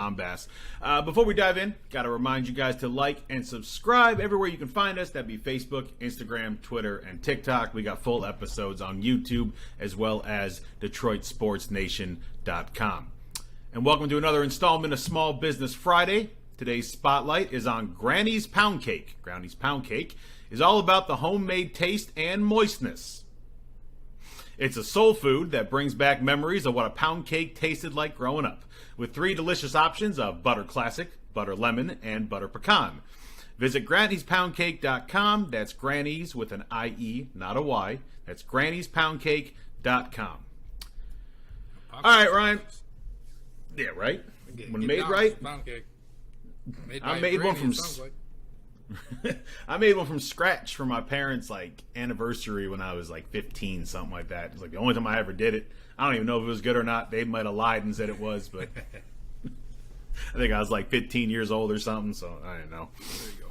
I'm Bass. Before we dive in, got to remind you guys to like and subscribe everywhere you can find us. That'd be Facebook, Instagram, Twitter, and TikTok. We got full episodes on YouTube as well as DetroitSportsNation.com. And welcome to another installment of Small Business Friday. Today's spotlight is on Granny's Pound Cake. Granny's Pound Cake is all about the homemade taste and moistness. It's a soul food that brings back memories of what a pound cake tasted like growing up, with 3 delicious options of butter classic, butter lemon, and butter pecan. Visit Granny'sPoundCake.com. That's Granny's with an I-E, not a Y. That's Granny'sPoundCake.com. All right, Ryan. Yeah, right? When made right. Pound cake. I made one from I made one from scratch for my parents' anniversary when I was 15, something like that. It's the only time I ever did it. I don't even know if it was good or not. They might have lied and said it was, but I think I was 15 years old or something, so I don't know. There you go.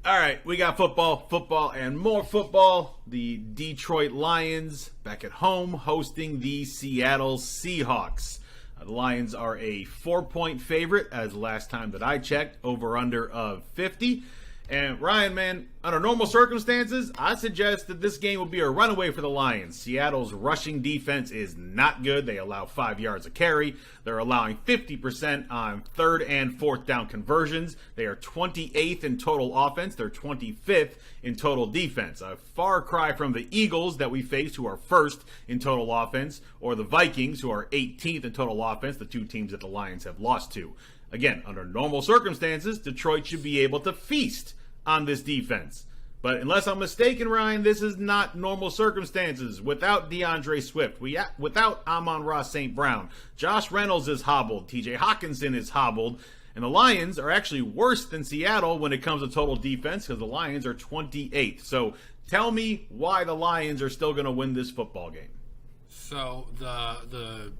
All right, we got football, and more football. The Detroit Lions back at home hosting the Seattle Seahawks. The Lions are a 4-point favorite as the last time that I checked, over-under of 50. And Ryan, man, under normal circumstances, I suggest that this game will be a runaway for the Lions. Seattle's rushing defense is not good. They allow 5 yards a carry. They're allowing 50% on 3rd and 4th down conversions. They are 28th in total offense. They're 25th in total defense. A far cry from the Eagles that we faced, who are 1st in total offense, or the Vikings, who are 18th in total offense, the 2 teams that the Lions have lost to. Again, under normal circumstances, Detroit should be able to feast on this defense. But unless I'm mistaken, Ryan, this is not normal circumstances. Without DeAndre Swift, without Amon-Ra St. Brown, Josh Reynolds is hobbled, TJ Hawkinson is hobbled, and the Lions are actually worse than Seattle when it comes to total defense because the Lions are 28th. So tell me why the Lions are still going to win this football game. So the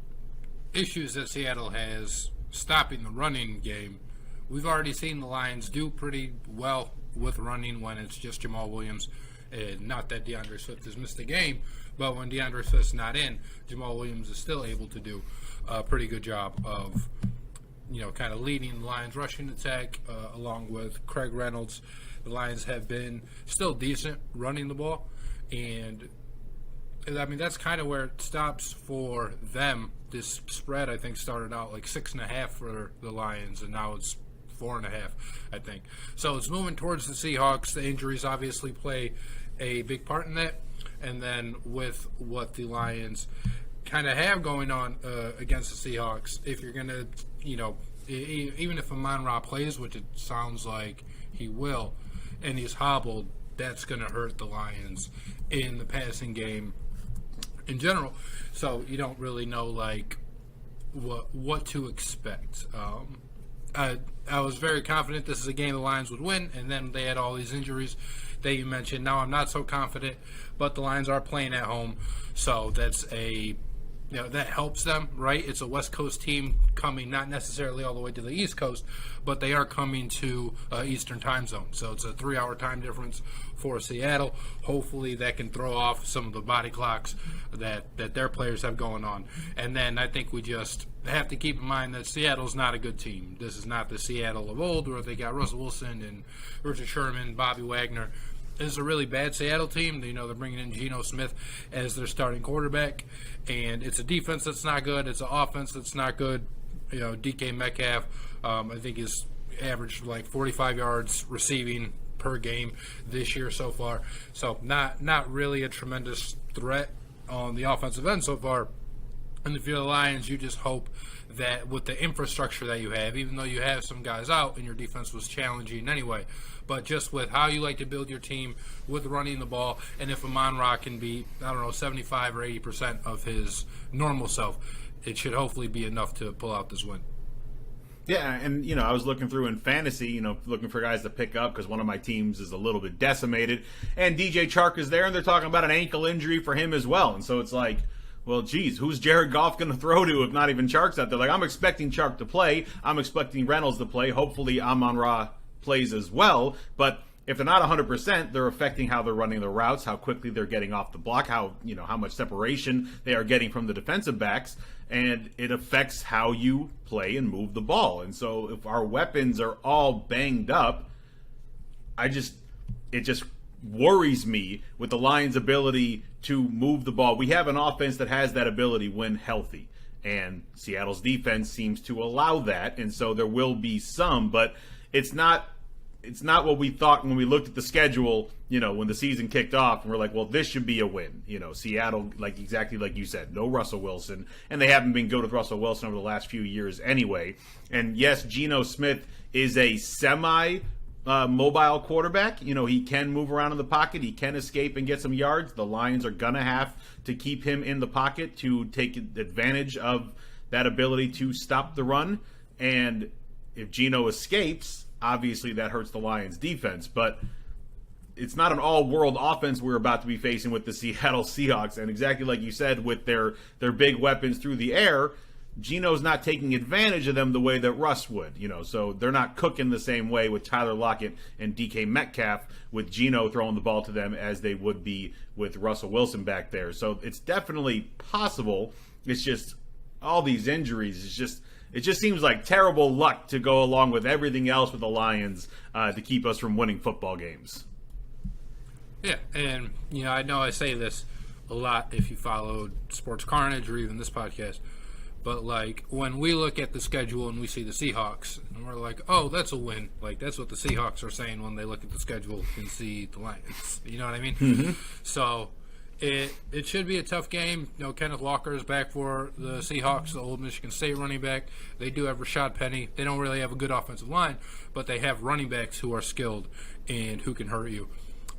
issues that Seattle has stopping the running game, we've already seen the Lions do pretty well with running when it's just Jamal Williams. Not that DeAndre Swift has missed a game, but when DeAndre Swift's not in, Jamal Williams is still able to do a pretty good job of, kind of leading the Lions rushing attack along with Craig Reynolds. The Lions have been still decent running the ball, and I mean that's kind of where it stops for them. This spread, I think, started out 6.5 for the Lions, and now it's 4.5, I think. So it's moving towards the Seahawks. The injuries obviously play a big part in that. And then with what the Lions kind of have going on against the Seahawks, if you're going to, even if Amon-Ra plays, which it sounds like he will, and he's hobbled, that's going to hurt the Lions in the passing game in general. So you don't really know, what to expect. I was very confident this is a game the Lions would win, and then they had all these injuries that you mentioned. Now I'm not so confident, but the Lions are playing at home, so that's that helps them, right? It's a West Coast team coming not necessarily all the way to the East Coast, but they are coming to Eastern time zone, so it's a 3-hour time difference for Seattle. Hopefully that can throw off some of the body clocks that their players have going on. And then I think we just have to keep in mind that Seattle's not a good team. This is not the Seattle of old where they got Russell Wilson and Richard Sherman, Bobby Wagner. This is a really bad Seattle team. They're bringing in Geno Smith as their starting quarterback, and it's a defense that's not good. It's an offense that's not good. DK Metcalf, I think, is averaged 45 yards receiving per game this year so far. So not really a tremendous threat on the offensive end so far. And if you're the Lions, you just hope that with the infrastructure that you have, even though you have some guys out and your defense was challenging anyway, but just with how you like to build your team with running the ball, and if Amon-Ra can be, 75 or 80% of his normal self, it should hopefully be enough to pull out this win. Yeah, and, I was looking through in fantasy, looking for guys to pick up because one of my teams is a little bit decimated, and DJ Chark is there, and they're talking about an ankle injury for him as well, and so it's well, geez, who's Jared Goff going to throw to if not even Chark's out there? I'm expecting Chark to play. I'm expecting Reynolds to play. Hopefully Amon-Ra plays as well. But if they're not 100%, they're affecting how they're running their routes, how quickly they're getting off the block, how much separation they are getting from the defensive backs, and it affects how you play and move the ball. And so if our weapons are all banged up, it just worries me with the Lions' ability to move the ball. We have an offense that has that ability when healthy, and Seattle's defense seems to allow that, and so there will be some, but it's not what we thought when we looked at the schedule, when the season kicked off, and we're like, well, this should be a win. Seattle, exactly like you said, no Russell Wilson, and they haven't been good with Russell Wilson over the last few years anyway. And yes, Geno Smith is a mobile quarterback. He can move around in the pocket. He can escape and get some yards. The Lions are going to have to keep him in the pocket to take advantage of that ability to stop the run. And if Geno escapes, obviously that hurts the Lions' defense. But it's not an all-world offense we're about to be facing with the Seattle Seahawks. And exactly like you said, with their big weapons through the air, Geno's not taking advantage of them the way that Russ would, so they're not cooking the same way with Tyler Lockett and DK Metcalf with Geno throwing the ball to them as they would be with Russell Wilson back there. So it's definitely possible. It's just all these injuries. It just seems like terrible luck to go along with everything else with the Lions to keep us from winning football games. Yeah, and I know I say this a lot if you followed Sports Carnage or even this podcast. But, when we look at the schedule and we see the Seahawks, and we're like, oh, that's a win. That's what the Seahawks are saying when they look at the schedule and see the Lions. You know what I mean? Mm-hmm. So, it should be a tough game. Kenneth Walker is back for the Seahawks, the old Michigan State running back. They do have Rashad Penny. They don't really have a good offensive line, but they have running backs who are skilled and who can hurt you.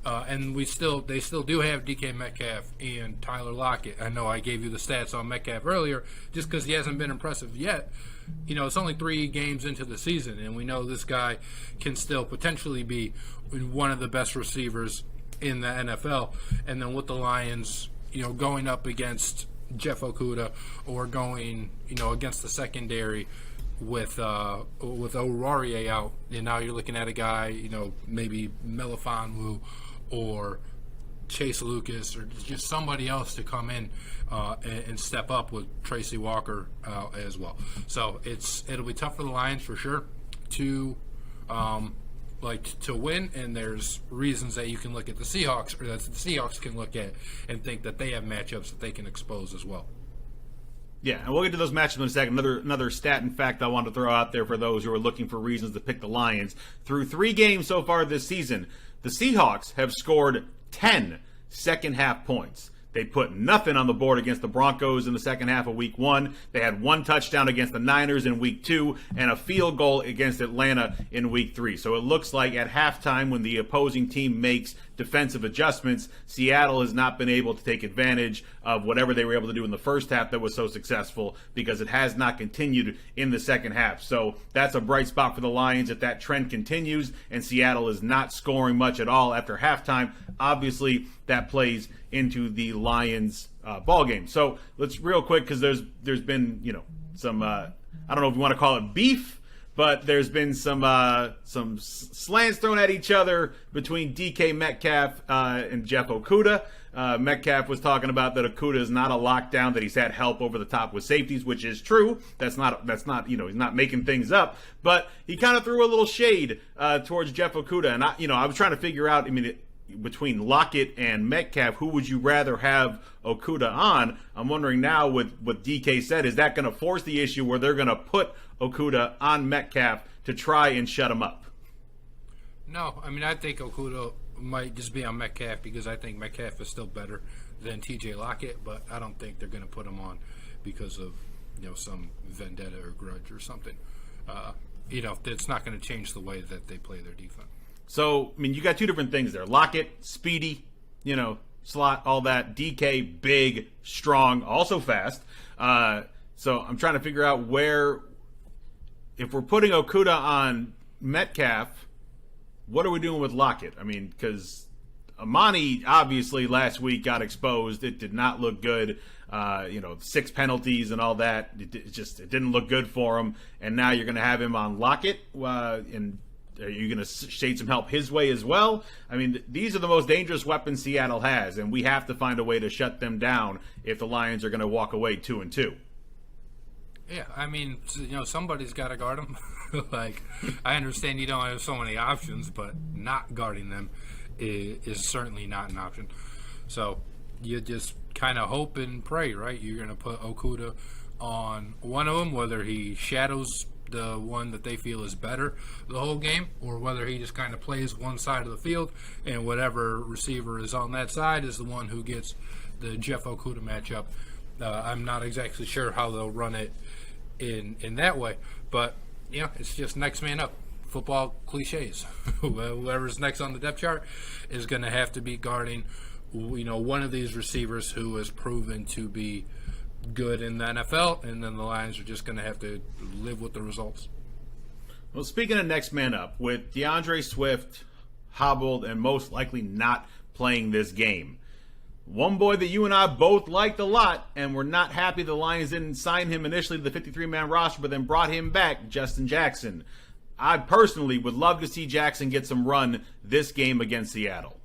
And they still do have DK Metcalf and Tyler Lockett. I know I gave you the stats on Metcalf earlier, just because he hasn't been impressive yet. It's only 3 games into the season, and we know this guy can still potentially be one of the best receivers in the NFL. And then with the Lions, going up against Jeff Okudah or going, against the secondary with Aurarie out, and now you're looking at a guy, maybe Melifonwu or Chase Lucas or just somebody else to come in and step up with Tracy Walker as well. So it'll be tough for the Lions for sure to win, and there's reasons that you can look at the Seahawks, or that the Seahawks can look at and think that they have matchups that they can expose as well. Yeah, and we'll get to those matchups in a second. Another stat and fact I want to throw out there for those who are looking for reasons to pick the Lions. Through 3 games so far this season, the Seahawks have scored 10 second-half points. They put nothing on the board against the Broncos in the second half of Week 1. They had 1 touchdown against the Niners in Week 2 and a field goal against Atlanta in Week 3. So it looks like at halftime, when the opposing team makes defensive adjustments, Seattle has not been able to take advantage of whatever they were able to do in the first half that was so successful, because it has not continued in the second half. So that's a bright spot for the Lions if that trend continues and Seattle is not scoring much at all after halftime. Obviously, that plays into the Lions ball game. So let's real quick, because there's been some I don't know if you want to call it beef, but there's been some slants thrown at each other between DK Metcalf and Jeff Okudah. Metcalf was talking about that Okudah is not a lockdown, that he's had help over the top with safeties, which is true. That's not he's not making things up, but he kind of threw a little shade towards Jeff Okudah, and I was trying to figure out, between Lockett and Metcalf, who would you rather have Okudah on? I'm wondering now, with what DK said, is that going to force the issue where they're going to put Okudah on Metcalf to try and shut him up? No, I think Okudah might just be on Metcalf because I think Metcalf is still better than TJ Lockett, but I don't think they're going to put him on because of some vendetta or grudge or something. It's not going to change the way that they play their defense. So, you got 2 different things there. Lockett, speedy, slot, all that. DK, big, strong, also fast. So I'm trying to figure out if we're putting Okudah on Metcalf, what are we doing with Lockett? Because Amani obviously last week got exposed. It did not look good. 6 penalties and all that. It didn't look good for him. And now you're going to have him on Lockett. And Are you going to shade some help his way as well? I mean, these are the most dangerous weapons Seattle has, and we have to find a way to shut them down if the Lions are going to walk away 2-2. Yeah, I mean, somebody's got to guard them. Like, I understand you don't have so many options, but not guarding them is certainly not an option. So you just kind of hope and pray, right? You're going to put Okuda on one of them, whether he shadows the one that they feel is better the whole game, or whether he just kind of plays one side of the field, and whatever receiver is on that side is the one who gets the Jeff Okuda matchup. I'm not exactly sure how they'll run it in that way, but it's just next man up. Football cliches. Whoever's next on the depth chart is going to have to be guarding, one of these receivers who has proven to be good in the NFL, and then the Lions are just going to have to live with the results. Well, speaking of next man up, with DeAndre Swift hobbled and most likely not playing this game, one boy that you and I both liked a lot, and we're not happy the Lions didn't sign him initially to the 53-man roster, but then brought him back, Justin Jackson. I personally would love to see Jackson get some run this game against Seattle.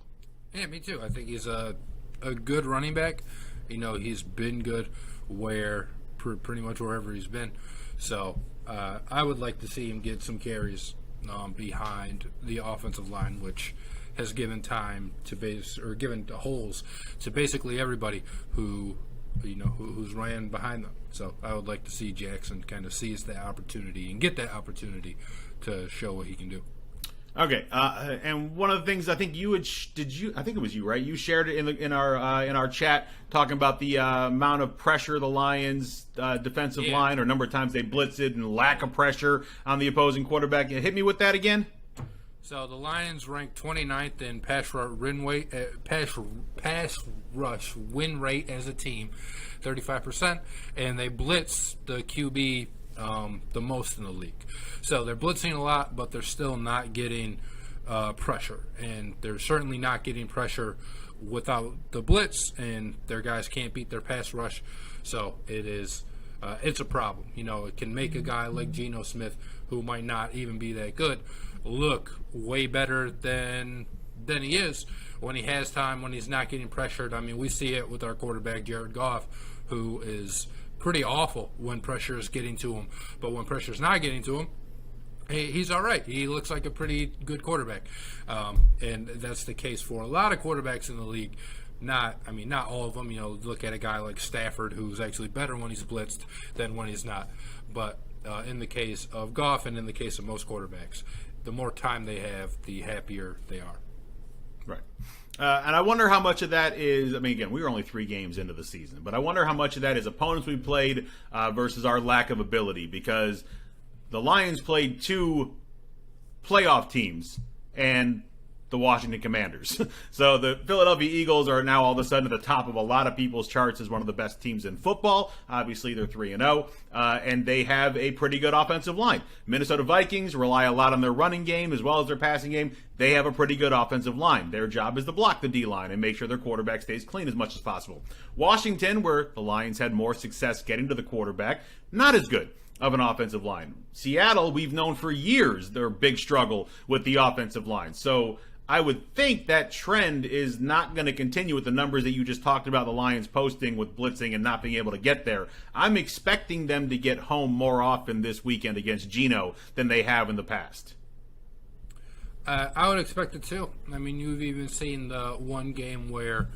Yeah, me too. I think he's a good running back. He's been good pretty much wherever he's been. So I would like to see him get some carries behind the offensive line, which has given time to given holes to basically everybody who's ran behind them. So I would like to see Jackson kind of seize that opportunity and get that opportunity to show what he can do. Okay, and one of the things I think you had I think it was you, right? You shared it in our chat talking about the amount of pressure the Lions defensive line, or number of times they blitzed it, and lack of pressure on the opposing quarterback. Hit me with that again. So the Lions ranked 29th in pass rush win rate as a team, 35%, and they blitz the QB the most in the league. So they're blitzing a lot, but they're still not getting pressure, and they're certainly not getting pressure without the blitz, and their guys can't beat their pass rush. So it's a problem. It can make a guy like Geno Smith, who might not even be that good, look way better than he is when he has time, when he's not getting pressured. I mean, we see it with our quarterback, Jared Goff, who is pretty awful when pressure is getting to him. But when pressure is not getting to him, he's all right. He looks like a pretty good quarterback. And that's the case for a lot of quarterbacks in the league. Not all of them. Look at a guy like Stafford, who's actually better when he's blitzed than when he's not. But in the case of Goff and in the case of most quarterbacks, the more time they have, the happier they are. Right. And I wonder how much of that is, again, we were only 3 games into the season, but I wonder how much of that is opponents we played versus our lack of ability, because the Lions played 2 playoff teams and the Washington Commanders. So the Philadelphia Eagles are now all of a sudden at the top of a lot of people's charts as one of the best teams in football. Obviously, they're 3-0, and they have a pretty good offensive line. Minnesota Vikings rely a lot on their running game as well as their passing game. They have a pretty good offensive line. Their job is to block the D-line and make sure their quarterback stays clean as much as possible. Washington, where the Lions had more success getting to the quarterback, not as good of an offensive line. Seattle, we've known for years their big struggle with the offensive line. So I would think that trend is not going to continue with the numbers that you just talked about the Lions posting with blitzing and not being able to get there. I'm expecting them to get home more often this weekend against Geno than they have in the past. I would expect it too. You've even seen the one game where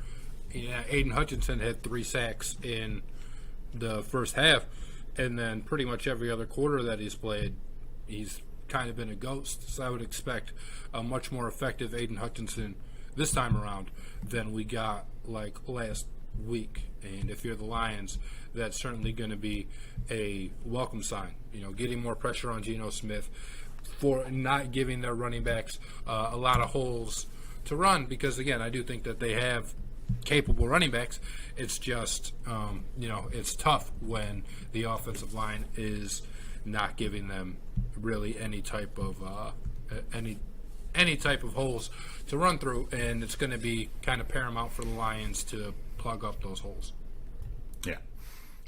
Aiden Hutchinson had 3 sacks in the first half, and then pretty much every other quarter that he's played, he's kind of been a ghost. So I would expect a much more effective Aiden Hutchinson this time around than we got like last week. And if you're the Lions, that's certainly going to be a welcome sign. Getting more pressure on Geno Smith, for not giving their running backs a lot of holes to run, because again, I do think that they have capable running backs. It's just it's tough when the offensive line is not giving them really any type of holes to run through, and it's going to be kind of paramount for the Lions to plug up those holes. Yeah.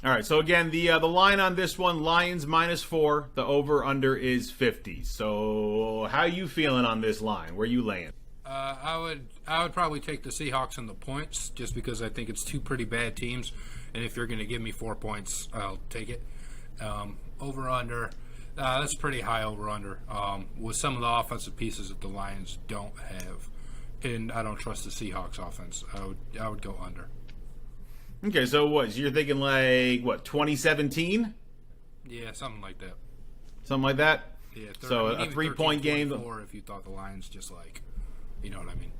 All right, so again, the line on this one, Lions -4. The over/under is 50. So how you feeling on this line? Where you laying? I would probably take the Seahawks and the points just because I think it's two pretty bad teams, and if you're going to give me 4 points, I'll take it. Over/under, that's pretty high over/under with some of the offensive pieces that the Lions don't have, and I don't trust the Seahawks offense. I would go under. Okay, so what? You're thinking like, what, 2017? Yeah, something like that. Something like that? Yeah, so a 3-point game. Or if you thought the Lions just like, you know what I mean.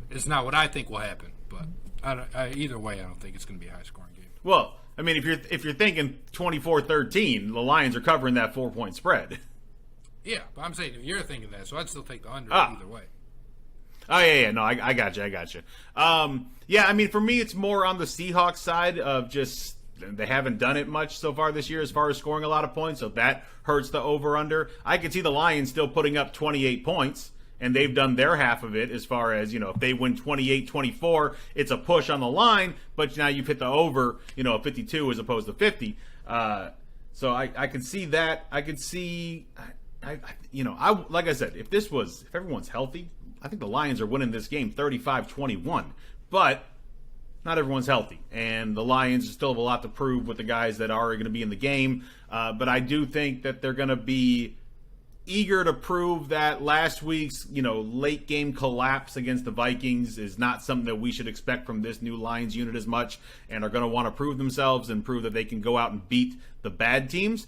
It's not what I think will happen, but either way, I don't think it's going to be a high-scoring game. Well, I mean, if you're thinking 24-13, the Lions are covering that 4-point spread. Yeah, but I'm saying if you're thinking that, so I'd still take the under either way. Oh, yeah. No, I got you. Yeah, I mean, for me, it's more on the Seahawks side of just they haven't done it much so far this year as far as scoring a lot of points, so that hurts the over-under. I could see the Lions still putting up 28 points, and they've done their half of it as far as, if they win 28-24, it's a push on the line, but now you've hit the over, 52 as opposed to 50. So I can see that. I could see, like I said, if everyone's healthy, I think the Lions are winning this game 35-21, but not everyone's healthy, and the Lions still have a lot to prove with the guys that are going to be in the game, but I do think that they're going to be eager to prove that last week's, late game collapse against the Vikings is not something that we should expect from this new Lions unit as much, and are going to want to prove themselves and prove that they can go out and beat the bad teams.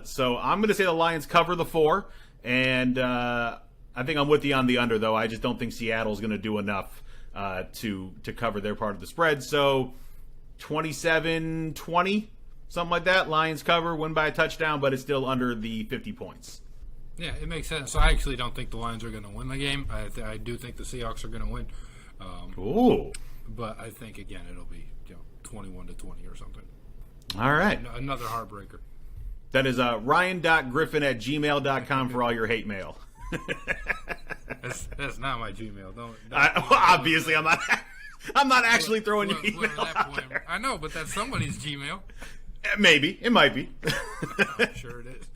So I'm going to say the Lions cover the 4, and I think I'm with you on the under, though. I just don't think Seattle's going to do enough to cover their part of the spread. So 27-20, something like that. Lions cover, win by a touchdown, but it's still under the 50 points. Yeah, it makes sense. So I actually don't think the Lions are going to win the game. I do think the Seahawks are going to win. Ooh. But I think, again, it'll be 21-20 or something. All right. Another heartbreaker. That is ryan.griffin@gmail.com for all your hate mail. That's not my Gmail. Obviously, I'm not actually throwing you email out there. I know, but that's somebody's Gmail. Maybe it might be. I'm sure it is.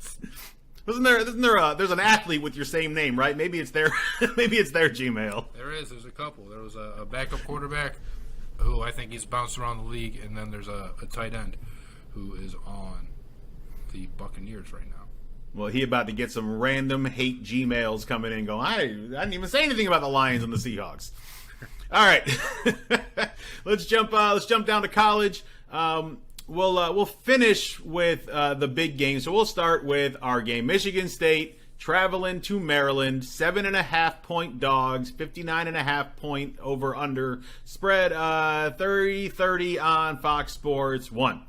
Isn't there there's an athlete with your same name, right? Maybe it's their Gmail. There's a couple. There was a backup quarterback who I think he's bounced around the league, and then there's a tight end who is on the Buccaneers right now. Well, he about to get some random hate Gmails coming in and going, I didn't even say anything about the Lions and the Seahawks. All right. Let's jump down to college. We'll finish with the big game. So we'll start with our game. Michigan State traveling to Maryland, 7.5-point dogs, 59.5-point over/under spread, 30-30 on Fox Sports 1.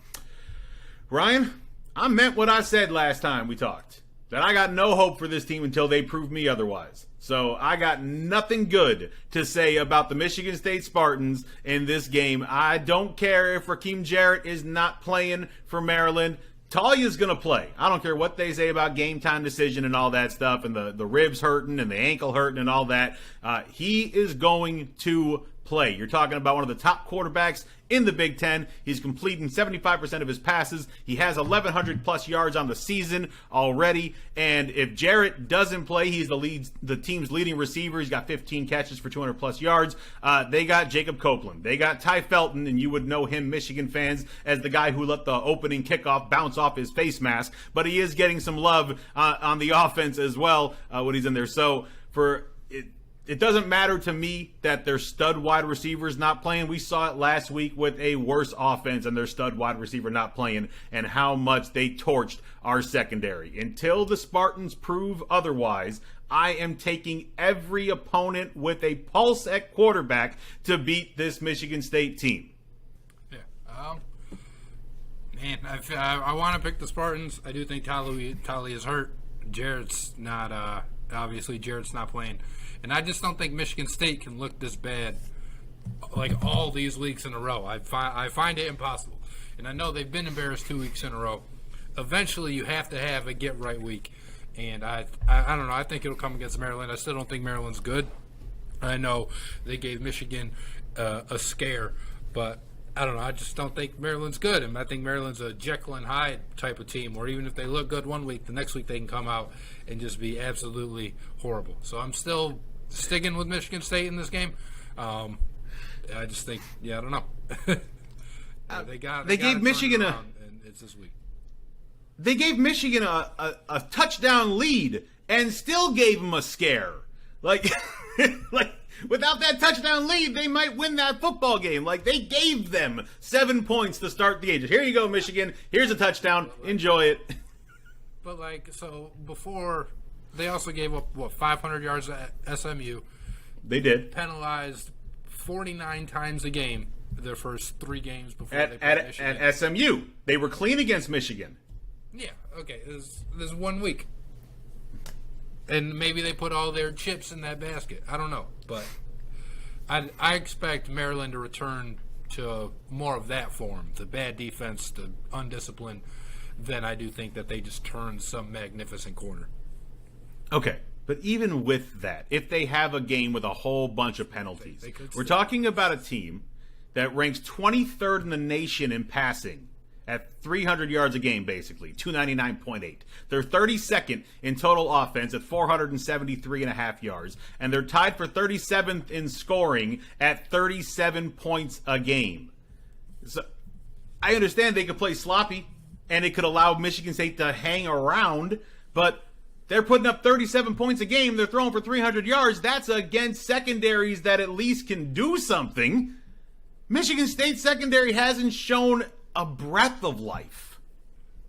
Ryan, I meant what I said last time we talked, that I got no hope for this team until they prove me otherwise. So I got nothing good to say about the Michigan State Spartans in this game. I don't care if Raheem Jarrett is not playing for Maryland. Talia's going to play. I don't care what they say about game time decision and all that stuff, and the ribs hurting and the ankle hurting and all that. He is going to play. You're talking about one of the top quarterbacks in the Big Ten. He's completing 75% of his passes. He has 1,100 plus yards on the season already. And if Jarrett doesn't play, he's the team's leading receiver. He's got 15 catches for 200 plus yards. They got Jacob Copeland. They got Ty Felton, and you would know him, Michigan fans, as the guy who let the opening kickoff bounce off his face mask. But he is getting some love on the offense as well when he's in there. So it doesn't matter to me that their stud wide receiver is not playing. We saw it last week with a worse offense and their stud wide receiver not playing, and how much they torched our secondary. Until the Spartans prove otherwise, I am taking every opponent with a pulse at quarterback to beat this Michigan State team. Yeah. Man, I want to pick the Spartans. I do think Tali is hurt. Jarrett's not. Obviously, Jarrett's not playing. And I just don't think Michigan State can look this bad like all these weeks in a row. I find it impossible. And I know they've been embarrassed 2 weeks in a row. Eventually, you have to have a get-right week. And I don't know. I think it'll come against Maryland. I still don't think Maryland's good. I know they gave Michigan a scare. But I don't know. I just don't think Maryland's good. And I think Maryland's a Jekyll and Hyde type of team where even if they look good one week, the next week they can come out and just be absolutely horrible. So I'm still sticking with Michigan State in this game. I just think, I don't know. They gave Michigan and it's this week. They gave Michigan a touchdown lead and still gave them a scare. Like without that touchdown lead, they might win that football game. Like, they gave them 7 points to start the game. Here you go, Michigan. Here's a touchdown. Enjoy it. But, so before, they also gave up, 500 yards at SMU. They did. Penalized 49 times a game their first 3 games before they played Michigan. At SMU. They were clean against Michigan. Yeah, okay. There's 1 week. And maybe they put all their chips in that basket. I don't know. But I expect Maryland to return to more of that form, the bad defense, the undisciplined, than I do think that they just turn some magnificent corner. Okay. But even with that, if they have a game with a whole bunch of penalties, we're talking about a team that ranks 23rd in the nation in passing at 300 yards a game, basically, 299.8. They're 32nd in total offense at 473.5 yards, and they're tied for 37th in scoring at 37 points a game. So I understand they could play sloppy, and it could allow Michigan State to hang around, but they're putting up 37 points a game. They're throwing for 300 yards. That's against secondaries that at least can do something. Michigan State secondary hasn't shown a breath of life.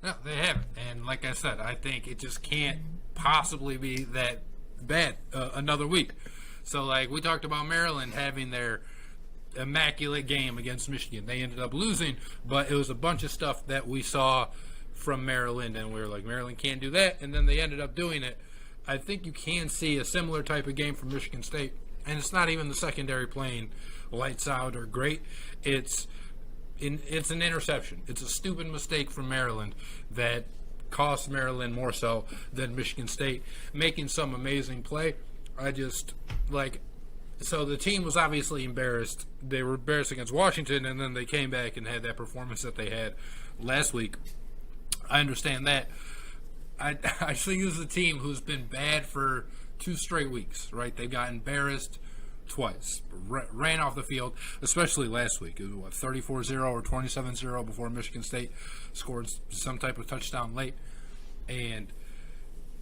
No, they haven't. And like I said, I think it just can't possibly be that bad another week. So, we talked about Maryland having their immaculate game against Michigan. They ended up losing, but it was a bunch of stuff that we saw from Maryland, and we were like, Maryland can't do that, and then they ended up doing it. I think you can see a similar type of game from Michigan State, and it's not even the secondary playing lights out or great. It's an interception. It's a stupid mistake from Maryland that cost Maryland more so than Michigan State making some amazing play. So the team was obviously embarrassed. They were embarrassed against Washington, and then they came back and had that performance that they had last week. I understand that. I think this is a team who's been bad for 2 straight weeks, right? They got embarrassed twice, ran off the field, especially last week. It was 34-0 or 27-0 before Michigan State scored some type of touchdown late. And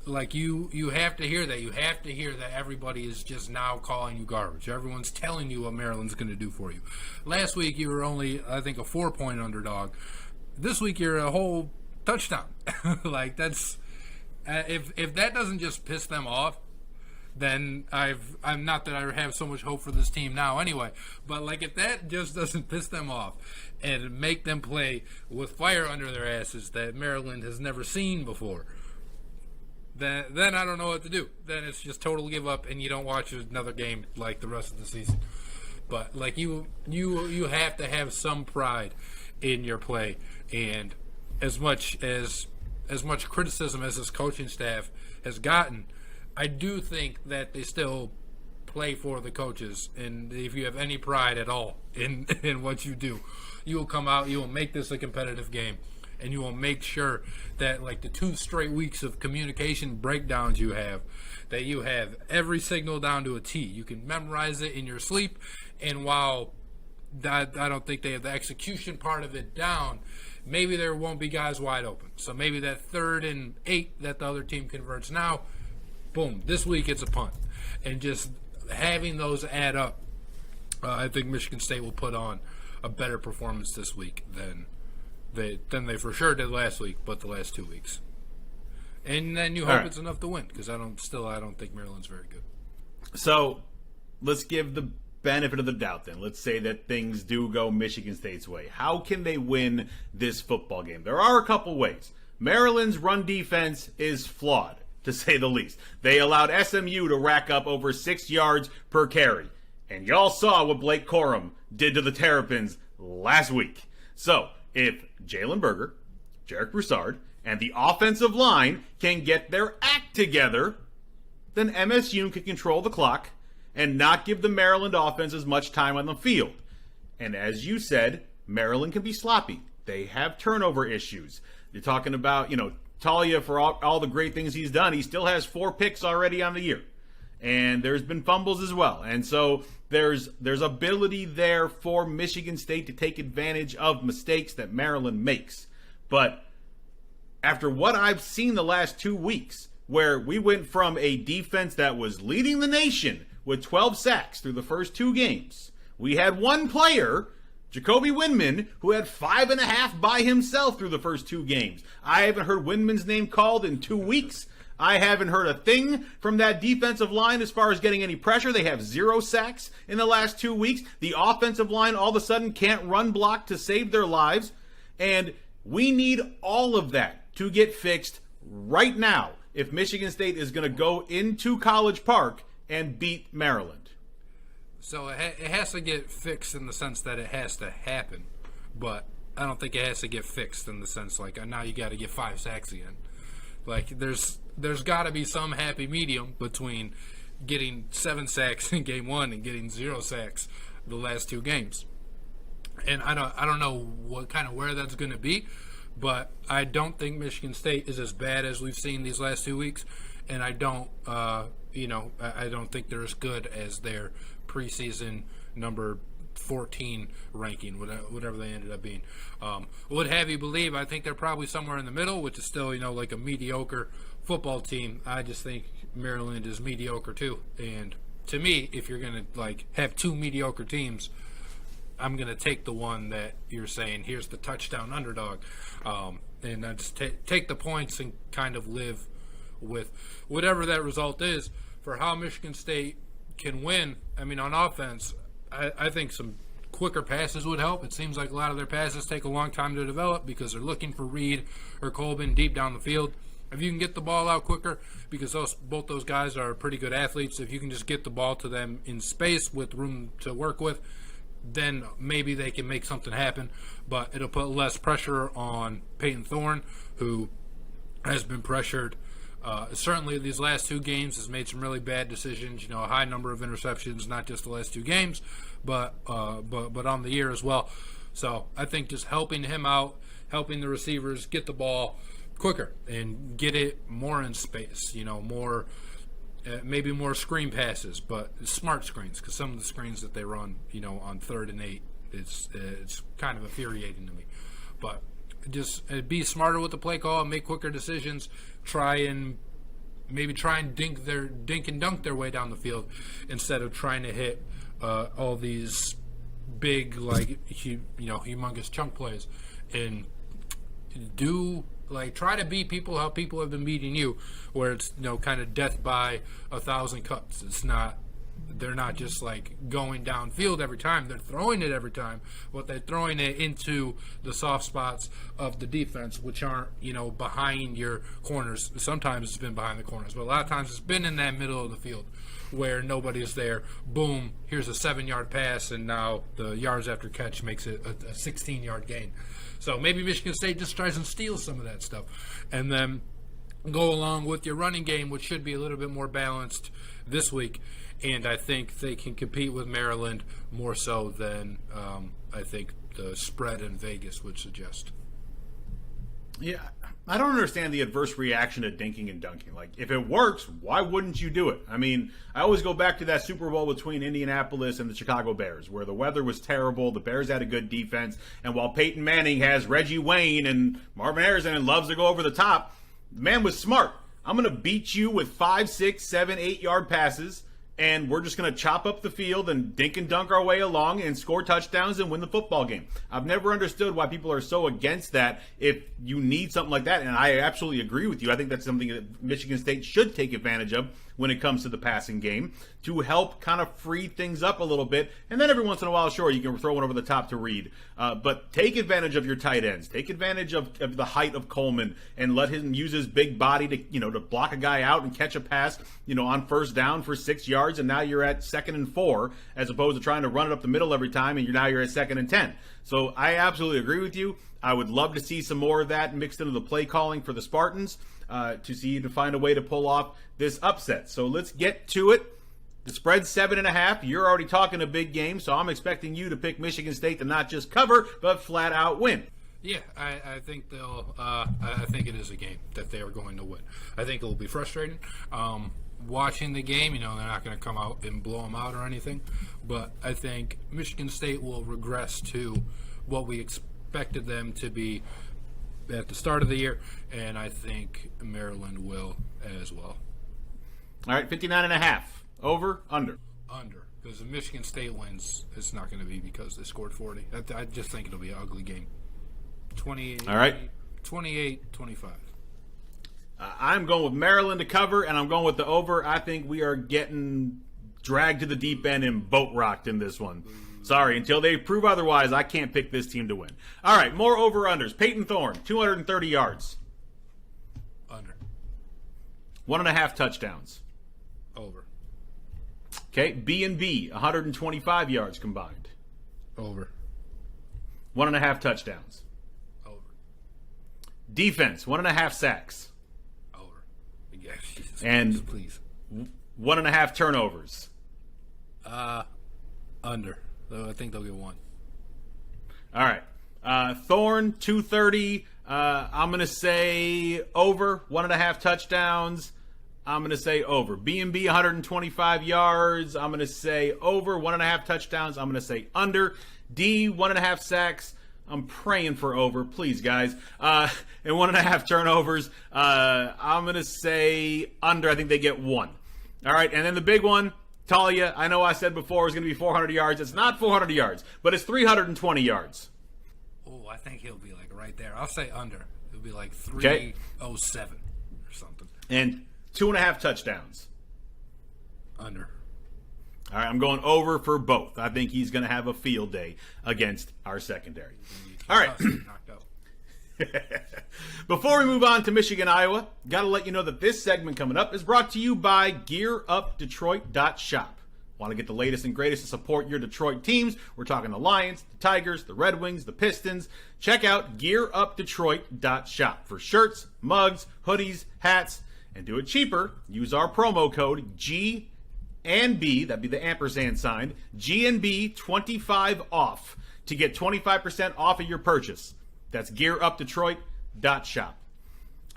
you have to hear that. You have to hear that everybody is just now calling you garbage. Everyone's telling you what Maryland's going to do for you. Last week you were only, I think, a 4-point underdog. This week you're a whole touchdown. That's if that doesn't just piss them off, then I'm not that I have so much hope for this team now anyway. But if that just doesn't piss them off and make them play with fire under their asses that Maryland has never seen before, then I don't know what to do. Then it's just total give up, and you don't watch another game like the rest of the season. But you have to have some pride in your play, and as much criticism as this coaching staff has gotten, I do think that they still play for the coaches, and if you have any pride at all in what you do, you will come out, you will make this a competitive game, and you will make sure that the 2 straight weeks of communication breakdowns you have, that you have every signal down to a T. You can memorize it in your sleep, and while I don't think they have the execution part of it down, maybe there won't be guys wide open. So maybe that 3rd and 8 that the other team converts now, boom, this week it's a punt. And just having those add up, I think Michigan State will put on a better performance this week than they for sure did last week, but the last 2 weeks. And then you hope it's enough to win, because I don't think Maryland's very good. So let's give the benefit of the doubt then. Let's say that things do go Michigan State's way. How can they win this football game? There are a couple ways. Maryland's run defense is flawed, to say the least. They allowed SMU to rack up over 6 yards per carry. And y'all saw what Blake Corum did to the Terrapins last week. So, if Jalen Berger, Jarek Broussard, and the offensive line can get their act together, then MSU can control the clock and not give the Maryland offense as much time on the field. And as you said, Maryland can be sloppy. They have turnover issues. You're talking about, Talia, for all the great things he's done, he still has 4 picks already on the year. And there's been fumbles as well. And so there's ability there for Michigan State to take advantage of mistakes that Maryland makes. But after what I've seen the last 2 weeks, where we went from a defense that was leading the nation with 12 sacks through the first 2 games, we had one player, Jacoby Windman, who had 5.5 by himself through the first 2 games. I haven't heard Windman's name called in 2 weeks. I haven't heard a thing from that defensive line as far as getting any pressure. They have 0 sacks in the last 2 weeks. The offensive line all of a sudden can't run block to save their lives. And we need all of that to get fixed right now if Michigan State is going to go into College Park and beat Maryland. So it has to get fixed in the sense that it has to happen. But I don't think it has to get fixed in the sense like now you got to get 5 sacks again. Like there's got to be some happy medium between getting 7 sacks in game 1 and getting 0 sacks the last 2 games. And I don't know what kind of where that's going to be, but I don't think Michigan State is as bad as we've seen these last 2 weeks, and I don't I don't think they're as good as their preseason number 14 ranking, whatever they ended up being. Would have you believe I think they're probably somewhere in the middle, which is still like a mediocre football team. I just think Maryland is mediocre too, and to me, if you're gonna have 2 mediocre teams, I'm gonna take the one that you're saying here's the touchdown underdog, and I just take the points and kind of live with whatever that result is. For how Michigan State can win, I mean, on offense, I think some quicker passes would help. It seems like a lot of their passes take a long time to develop because they're looking for Reed or Colbin deep down the field. If you can get the ball out quicker, because both those guys are pretty good athletes, if you can just get the ball to them in space with room to work with, then maybe they can make something happen. But it'll put less pressure on Peyton Thorne, who has been pressured. Certainly these last 2 games has made some really bad decisions, a high number of interceptions, not just the last 2 games, but on the year as well. So I think just helping him out, helping the receivers get the ball quicker and get it more in space, more maybe more screen passes, but smart screens, because some of the screens that they run, on 3rd and 8, it's kind of infuriating to me. But just be smarter with the play call, make quicker decisions, try and dink and dunk their way down the field instead of trying to hit all these big humongous chunk plays, and try to beat people how people have been beating you, where it's kind of death by 1,000 cuts. They're not just going downfield every time. They're throwing it every time, but they're throwing it into the soft spots of the defense, which aren't, behind your corners. Sometimes it's been behind the corners, but a lot of times it's been in that middle of the field where nobody's there. Boom, here's a 7-yard pass, and now the yards after catch makes it a 16-yard gain. So maybe Michigan State just tries and steals some of that stuff, and then go along with your running game, which should be a little bit more balanced this week. And I think they can compete with Maryland more so than I think the spread in Vegas would suggest. Yeah, I don't understand the adverse reaction to dinking and dunking. If it works, why wouldn't you do it? I mean, I always go back to that Super Bowl between Indianapolis and the Chicago Bears, where the weather was terrible, the Bears had a good defense, and while Peyton Manning has Reggie Wayne and Marvin Harrison and loves to go over the top, the man was smart. I'm going to beat you with 5, 6, 7, 8-yard passes, and we're just going to chop up the field and dink and dunk our way along and score touchdowns and win the football game. I've never understood why people are so against that if you need something like that, and I absolutely agree with you. I think that's something that Michigan State should take advantage of when it comes to the passing game to help kind of free things up a little bit. And then every once in a while, sure, you can throw one over the top to Reed. But take advantage of your tight ends. Take advantage of the height of Coleman and let him use his big body to block a guy out and catch a pass, on 1st down for 6 yards. And now you're at 2nd and 4 as opposed to trying to run it up the middle every time. And you're at 2nd and 10. So I absolutely agree with you. I would love to see some more of that mixed into the play calling for the Spartans to find a way to pull off this upset. So let's get to it. The spread's 7.5. You're already talking a big game, so I'm expecting you to pick Michigan State to not just cover, but flat out win. Yeah, I think they'll. I think it is a game that they are going to win. I think it will be frustrating. Watching the game, they're not going to come out and blow them out or anything, but I think Michigan State will regress to what we expected them to be at the start of the year, and I think Maryland will as well. All right, 59.5. Over, under. Under. Because if Michigan State wins, it's not going to be because they scored 40. I just think it'll be an ugly game. 28. All right. 28-25. I'm going with Maryland to cover, and I'm going with the over. I think we are getting dragged to the deep end and boat rocked in this one. Sorry, until they prove otherwise, I can't pick this team to win. All right, more over-unders. Peyton Thorne, 230 yards. Under. 1.5 touchdowns. Over. Okay, B&B, 125 yards combined. Over. 1.5 touchdowns. Over. Defense, 1.5 sacks. Over. Yeah, Jesus, and please. 1.5 turnovers. Under. I think they'll get one. All right. Thorne, 230. I'm going to say over. 1.5 touchdowns. I'm going to say over. B&B, 125 yards. I'm going to say over. 1.5 touchdowns. I'm going to say under. D, 1.5 sacks. I'm praying for over. Please, guys. And 1.5 turnovers. I'm going to say under. I think they get one. All right. And then the big one, Talia, I know I said before it was going to be 400 yards. It's not 400 yards, but it's 320 yards. Oh, I think he'll be like right there. I'll say under. It'll be like 307 or something. And 2.5 touchdowns. Under. All right, I'm going over for both. I think he's going to have a field day against our secondary. All right. Before we move on to Michigan, Iowa, got to let you know that this segment coming up is brought to you by GearUpDetroit.shop. Want to get the latest and greatest to support your Detroit teams? We're talking the Lions, the Tigers, the Red Wings, the Pistons. Check out GearUpDetroit.shop for shirts, mugs, hoodies, hats, and do it cheaper. Use our promo code G and B, that'd be the ampersand sign, GNB 25 off to get 25% off of your purchase. That's GearUpDetroit.shop.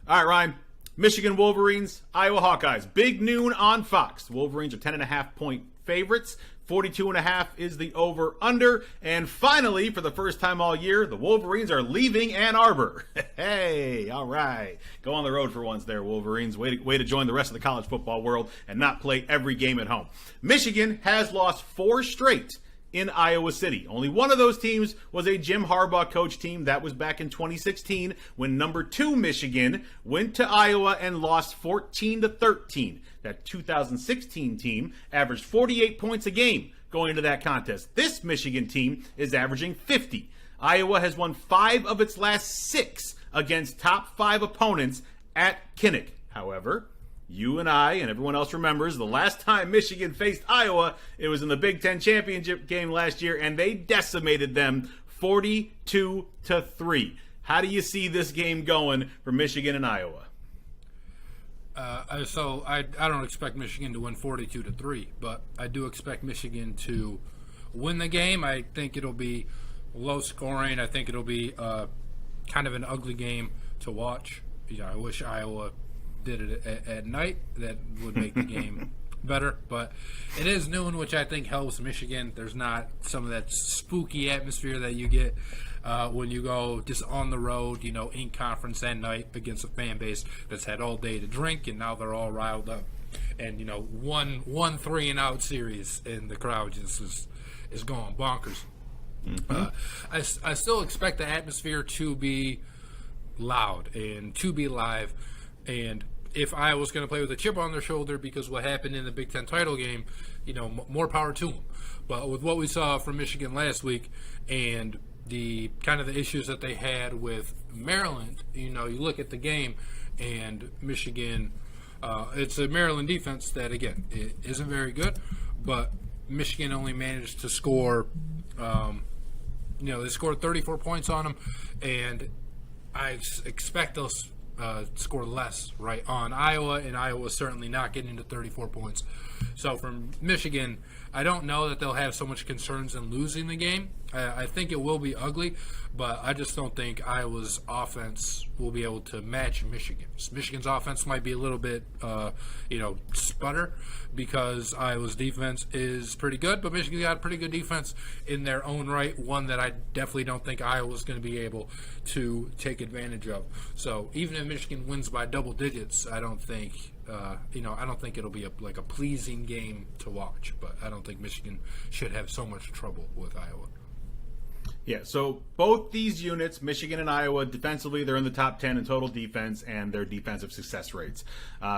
All right, Ryan. Michigan Wolverines, Iowa Hawkeyes. Big noon on Fox. Wolverines are 10.5-point favorites. 42.5 is the over-under. And finally, for the first time all year, the Wolverines are leaving Ann Arbor. Hey, all right. Go on the road for once there, Wolverines. Way to join the rest of the college football world and not play every game at home. Michigan has lost 4 straight in Iowa City. Only one of those teams was a Jim Harbaugh coach team. That was back in 2016 when number 2 Michigan went to Iowa and lost 14-13. That 2016 team averaged 48 points a game going into that contest. This Michigan team is averaging 50. Iowa has won 5 of its last 6 against top 5 opponents at Kinnick. However, you and I and everyone else remembers the last time Michigan faced Iowa, it was in the Big Ten championship game last year, and they decimated them 42-3. How do you see this game going for Michigan and Iowa? So I don't expect Michigan to win 42-3, but I do expect Michigan to win the game. I think it'll be low scoring. I think it'll be kind of an ugly game to watch. I wish Iowa did it at night. That would make the game better, but it is noon, which I think helps Michigan. There's not some of that spooky atmosphere that you get when you go just on the road, in conference at night against a fan base that's had all day to drink, and now they're all riled up. And one 3-and-out series, and the crowd just is going bonkers. Mm-hmm. I still expect the atmosphere to be loud and to be live, and if Iowa's going to play with a chip on their shoulder because what happened in the Big Ten title game, more power to them. But with what we saw from Michigan last week and the kind of the issues that they had with Maryland, you look at the game and Michigan, it's a Maryland defense that, again, it isn't very good, but Michigan only managed to score, they scored 34 points on them, and I expect those score less right on Iowa, and Iowa certainly not getting to 34 points. So from Michigan, I don't know that they'll have so much concerns in losing the game. I think it will be ugly, but I just don't think Iowa's offense will be able to match Michigan's. Michigan's offense might be a little bit, sputter because Iowa's defense is pretty good, but Michigan's got a pretty good defense in their own right, one that I definitely don't think Iowa's going to be able to take advantage of. So even if Michigan wins by double digits, I don't think I don't think it'll be a pleasing game to watch, but I don't think Michigan should have so much trouble with Iowa. Yeah, so both these units, Michigan and Iowa, defensively, they're in the top 10 in total defense and their defensive success rates.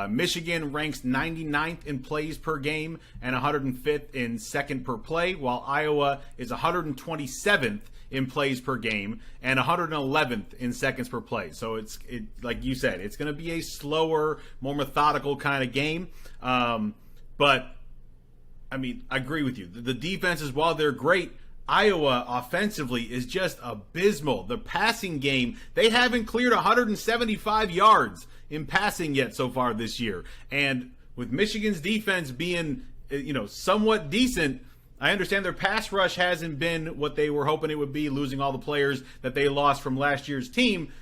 Michigan ranks 99th in plays per game and 105th in second per play, while Iowa is 127th in plays per game and 111th in seconds per play. So it's like you said, it's going to be a slower, more methodical kind of game. But I mean, I agree with you. The defenses, while they're great, Iowa offensively is just abysmal. The passing game, they haven't cleared 175 yards in passing yet so far this year. And with Michigan's defense being, somewhat decent, I understand their pass rush hasn't been what they were hoping it would be, losing all the players that they lost from last year's team.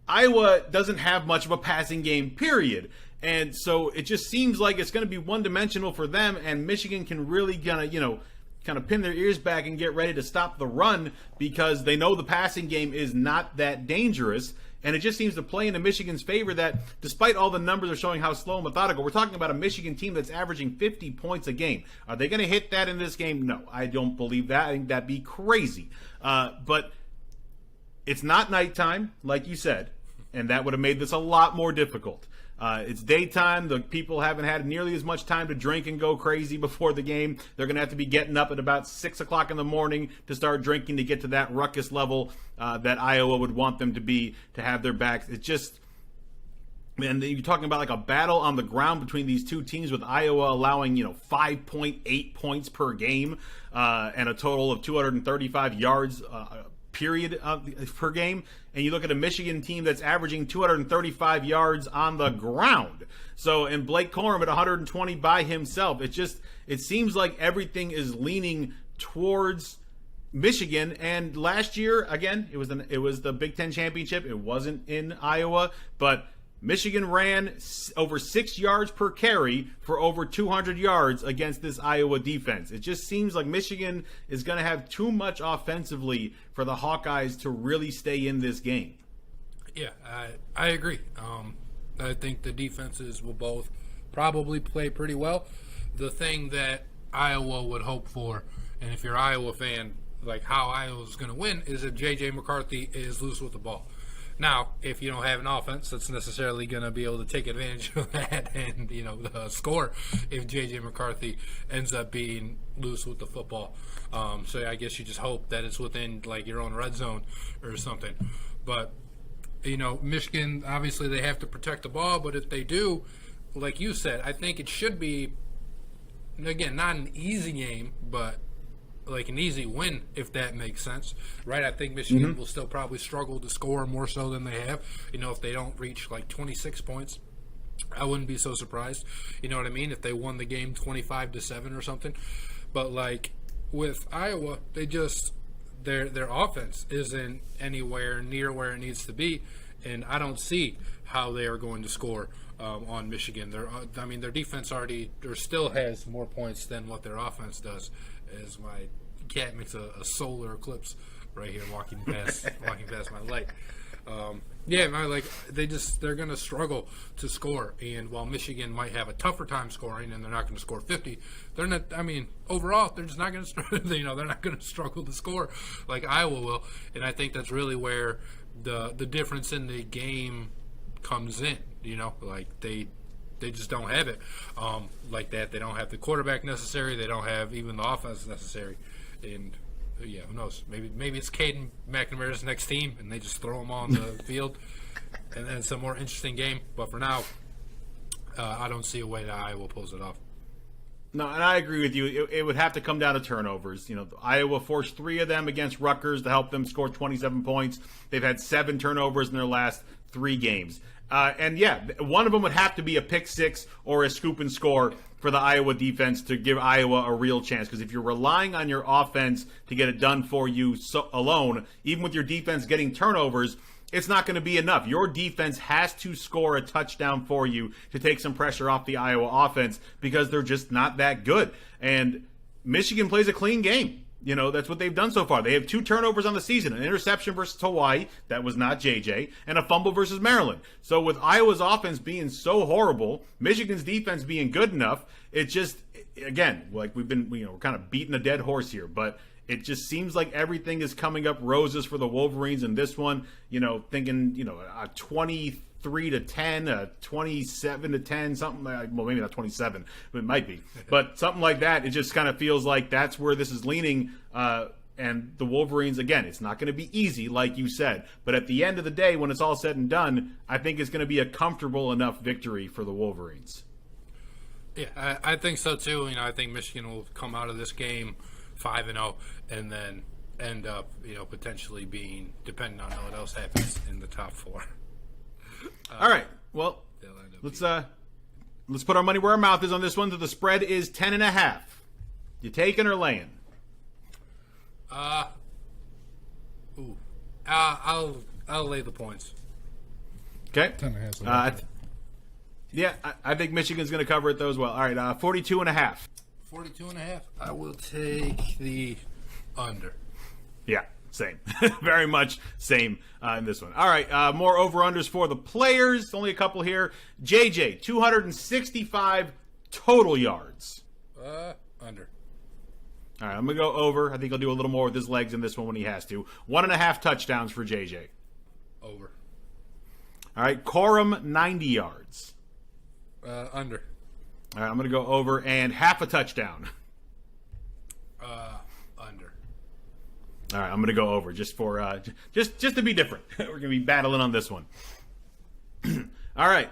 Iowa doesn't have much of a passing game, period. And so it just seems like it's going to be one-dimensional for them, and Michigan can really kind of pin their ears back and get ready to stop the run because they know the passing game is not that dangerous. And it just seems to play into Michigan's favor that despite all the numbers are showing how slow and methodical, we're talking about a Michigan team that's averaging 50 points a game. Are they going to hit that in this game? No, I don't believe that. I think that'd be crazy. But it's not nighttime, like you said, and that would have made this a lot more difficult. It's daytime. The people haven't had nearly as much time to drink and go crazy before the game. They're going to have to be getting up at about 6 o'clock in the morning to start drinking to get to that ruckus level that Iowa would want them to be to have their backs. It's just, man, you're talking about like a battle on the ground between these two teams with Iowa allowing, 5.8 points per game and a total of 235 yards period per game, and you look at a Michigan team that's averaging 235 yards on the ground. So, and Blake Corum at 120 by himself. It seems like everything is leaning towards Michigan. And last year, again, it was the Big Ten championship. It wasn't in Iowa, but Michigan ran over 6 yards per carry for over 200 yards against this Iowa defense. It just seems like Michigan is going to have too much offensively for the Hawkeyes to really stay in this game. Yeah, I agree. I think the defenses will both probably play pretty well. The thing that Iowa would hope for, and if you're an Iowa fan, like how Iowa's going to win, is if J.J. McCarthy is loose with the ball. Now, if you don't have an offense that's necessarily going to be able to take advantage of that and, score if J.J. McCarthy ends up being loose with the football. So I guess you just hope that it's within, your own red zone or something. But, Michigan, obviously they have to protect the ball, but if they do, like you said, I think it should be, again, not an easy game, but like an easy win, if that makes sense, right? I think Michigan will still probably struggle to score more so than they have. If they don't reach 26 points, I wouldn't be so surprised. You know what I mean? If they won the game 25-7 or something. But with Iowa, they just their offense isn't anywhere near where it needs to be, and I don't see how they are going to score on Michigan. Their defense already still has more points than what their offense does. As my cat makes a solar eclipse right here, walking past my light. They're going to struggle to score. And while Michigan might have a tougher time scoring, and they're not going to score 50, they're not. Overall, they're just not going to. They're not going to struggle to score like Iowa will. And I think that's really where the difference in the game comes in. They just don't have it like that. They don't have the quarterback necessary. They don't have even the offense necessary. And, who knows? Maybe it's Caden McNamara's next team, and they just throw them on the field, and then it's a more interesting game. But for now, I don't see a way that Iowa pulls it off. No, and I agree with you. It would have to come down to turnovers. You know, Iowa forced 3 of them against Rutgers to help them score 27 points. They've had 7 turnovers in their last 3 games. And yeah, one of them would have to be a pick six or a scoop and score for the Iowa defense to give Iowa a real chance. Because if you're relying on your offense to get it done for you alone, even with your defense getting turnovers, it's not going to be enough. Your defense has to score a touchdown for you to take some pressure off the Iowa offense because they're just not that good. And Michigan plays a clean game. You know, that's what they've done so far. They have 2 turnovers on the season, an interception versus Hawaii, that was not JJ, and a fumble versus Maryland. So with Iowa's offense being so horrible, Michigan's defense being good enough, it just, again, like we're kind of beating a dead horse here, but it just seems like everything is coming up roses for the Wolverines in this one, thinking, a 23-10, a 27-10, something like, well, maybe not 27, but it might be. But something like that, it just kind of feels like that's where this is leaning. And the Wolverines, again, it's not going to be easy, like you said. But at the end of the day, when it's all said and done, I think it's going to be a comfortable enough victory for the Wolverines. Yeah, I think so too. I think Michigan will come out of this game 5-0, and then end up, potentially being, depending on what else happens, in the top 4. All right. Well, let's put our money where our mouth is on this one. So the spread is 10.5. You taking or laying? I'll lay the points. Okay. 10.5. Yeah, I think Michigan's going to cover it though as well. All right, 42.5. 42.5. I will take the under. Yeah, same. Very much same in this one. All right, more over-unders for the players. Only a couple here. JJ, 265 total yards. Under. All right, I'm going to go over. I think he'll do a little more with his legs in this one when he has to. 1.5 touchdowns for JJ. Over. All right, Corum, 90 yards. Under. All right, I'm going to go over and half a touchdown. Under. All right, I'm going to go over just for just to be different. We're going to be battling on this one. All right.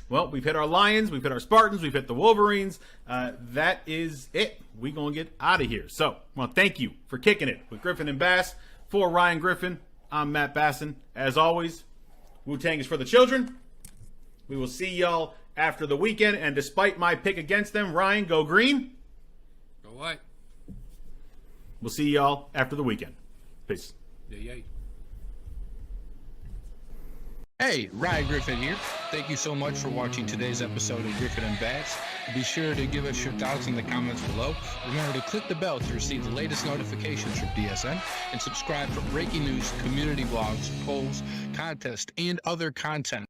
Well, we've hit our Lions, we've hit our Spartans, we've hit the Wolverines. That is it. We're going to get out of here. So, well, thank you for kicking it with Griffin and Bass. For Ryan Griffin, I'm Matt Bassin. As always, Wu-Tang is for the children. We will see y'all after the weekend. And despite my pick against them, Ryan, go green. Go white. We'll see y'all after the weekend. Peace. Yay. Hey, Ryan Griffin here. Thank you so much for watching today's episode of Griffin and Bass. Be sure to give us your thoughts in the comments below. Remember to click the bell to receive the latest notifications from DSN and subscribe for breaking news, community vlogs, polls, contests, and other content.